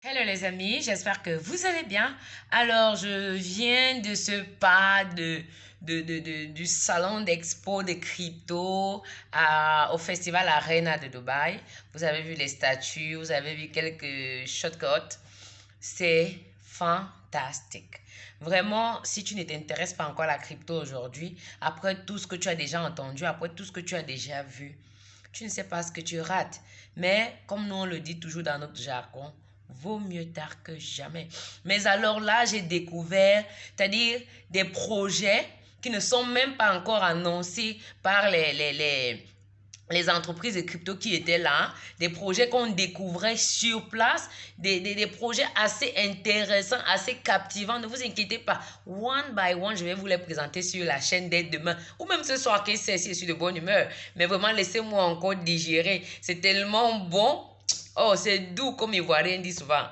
Hello les amis, j'espère que vous allez bien. Alors, je viens de ce pas du salon d'expo de crypto au festival Arena de Dubaï. Vous avez vu les statues, vous avez vu quelques shortcuts. C'est fantastique. Vraiment, si tu ne t'intéresses pas encore à la crypto aujourd'hui, après tout ce que tu as déjà entendu, après tout ce que tu as déjà vu, tu ne sais pas ce que tu rates. Mais comme nous on le dit toujours dans notre jargon, vaut mieux tard que jamais. Mais alors là, j'ai découvert, c'est-à-dire des projets qui ne sont même pas encore annoncés par les entreprises de crypto qui étaient là, des projets qu'on découvrait sur place, des projets assez intéressants, assez captivants. Ne vous inquiétez pas, one by one, je vais vous les présenter sur la chaîne dès demain, ou même ce soir, qui sait si je suis de bonne humeur. Mais vraiment, laissez-moi encore digérer. C'est tellement bon. Oh, c'est doux comme Ivoirien dit souvent.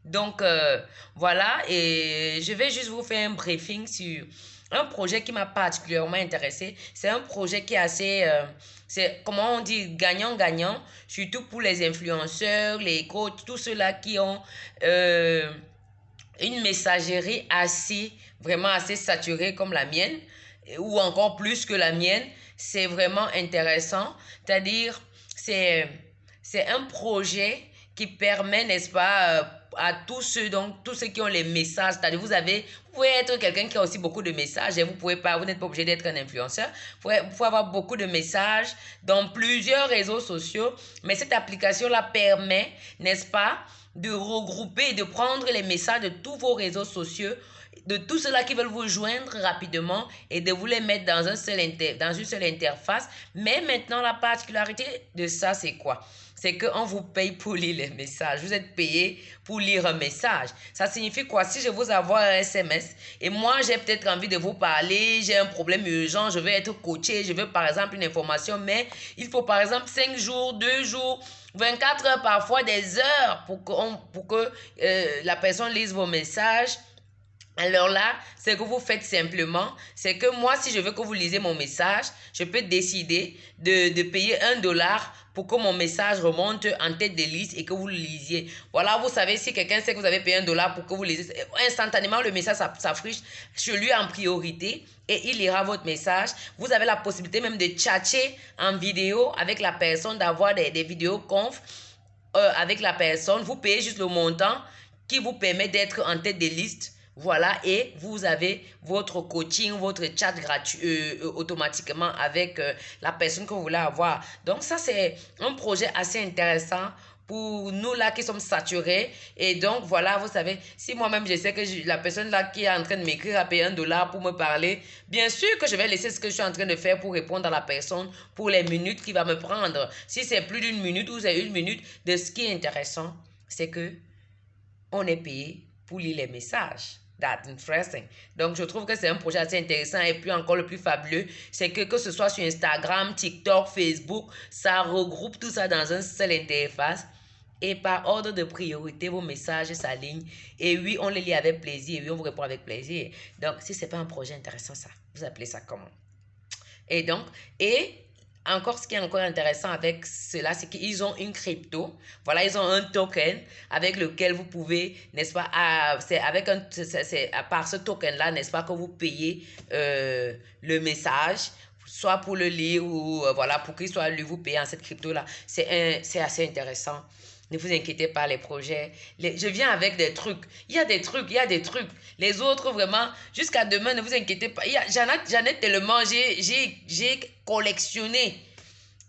Donc, voilà, et je vais juste vous faire un briefing sur un projet qui m'a particulièrement intéressé. C'est un projet qui est assez, c'est, comment on dit, gagnant-gagnant, surtout pour les influenceurs, les coachs, tous ceux-là qui ont une messagerie assez, vraiment assez saturée comme la mienne, ou encore plus que la mienne. C'est vraiment intéressant. C'est-à-dire, c'est un projet qui permet, n'est-ce pas, à tous ceux, donc, tous ceux qui ont les messages. C'est-à-dire, vous pouvez être quelqu'un qui a aussi beaucoup de messages et vous n'êtes pas obligé d'être un influenceur. Vous pouvez avoir beaucoup de messages dans plusieurs réseaux sociaux, mais cette application-là permet, n'est-ce pas, de regrouper et de prendre les messages de tous vos réseaux sociaux, de tous ceux-là qui veulent vous joindre rapidement et de vous les mettre dans dans une seule interface. Mais maintenant, la particularité de ça, c'est quoi? C'est qu'on vous paye pour lire les messages. Vous êtes payé pour lire un message. Ça signifie quoi? Si je vous envoie un SMS et moi, j'ai peut-être envie de vous parler, j'ai un problème urgent, je veux être coaché, je veux par exemple une information, mais il faut par exemple 5 jours, 2 jours, 24 heures, parfois des heures pour que la personne lise vos messages. Alors là, ce que vous faites simplement, c'est que moi, si je veux que vous lisez mon message, je peux décider de payer $1 pour que mon message remonte en tête de liste et que vous le lisiez. Voilà, vous savez, si quelqu'un sait que vous avez payé $1 pour que vous lisiez, instantanément, le message s'affiche chez lui en priorité et il lira votre message. Vous avez la possibilité même de chatter en vidéo avec la personne, d'avoir des vidéos conf avec la personne. Vous payez juste le montant qui vous permet d'être en tête de liste. Voilà, et vous avez votre coaching, votre chat gratuit automatiquement avec la personne que vous voulez avoir. Donc ça, c'est un projet assez intéressant pour nous là qui sommes saturés. Et donc voilà, vous savez, si moi-même je sais que la personne là qui est en train de m'écrire a payé $1 pour me parler, bien sûr que je vais laisser ce que je suis en train de faire pour répondre à la personne pour les minutes qu'il va me prendre. Si c'est plus d'une minute ou c'est une minute, de ce qui est intéressant, c'est que on est payé pour lire les messages. That's interesting. Donc, je trouve que c'est un projet assez intéressant. Et puis, encore le plus fabuleux, c'est que ce soit sur Instagram, TikTok, Facebook, ça regroupe tout ça dans une seule interface. Et par ordre de priorité, vos messages s'alignent. Et oui, on les lit avec plaisir. Et oui, on vous répond avec plaisir. Donc, si ce n'est pas un projet intéressant, ça, vous appelez ça comment? Et donc, et encore, ce qui est encore intéressant avec cela, c'est qu'ils ont une crypto. Voilà, ils ont un token avec lequel vous pouvez, n'est-ce pas, c'est avec c'est par ce token-là, n'est-ce pas, que vous payez le message, soit pour le lire ou voilà, pour qu'il soit lu, vous payez en cette crypto-là. C'est assez intéressant. Ne vous inquiétez pas, les projets. Je viens avec des trucs. Il y a des trucs, il y a des trucs. Les autres, vraiment, jusqu'à demain, ne vous inquiétez pas. J'en ai tellement, j'ai collectionné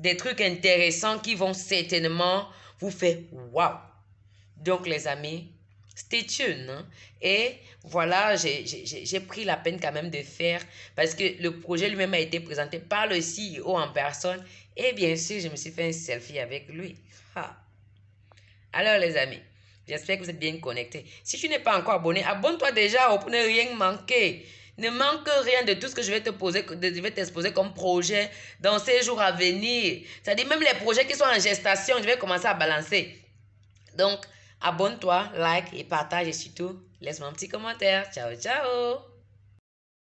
des trucs intéressants qui vont certainement vous faire waouh. Donc, les amis, stay tuned. Hein? Et voilà, j'ai pris la peine quand même de faire parce que le projet lui-même a été présenté par le CEO en personne. Et bien sûr, je me suis fait un selfie avec lui. Ha. Alors les amis, j'espère que vous êtes bien connectés. Si tu n'es pas encore abonné, abonne-toi déjà pour ne rien manquer. Ne manque rien de tout ce que je vais t'exposer comme projet dans ces jours à venir. C'est-à-dire même les projets qui sont en gestation, je vais commencer à balancer. Donc, abonne-toi, like et partage et surtout, laisse-moi un petit commentaire. Ciao, ciao!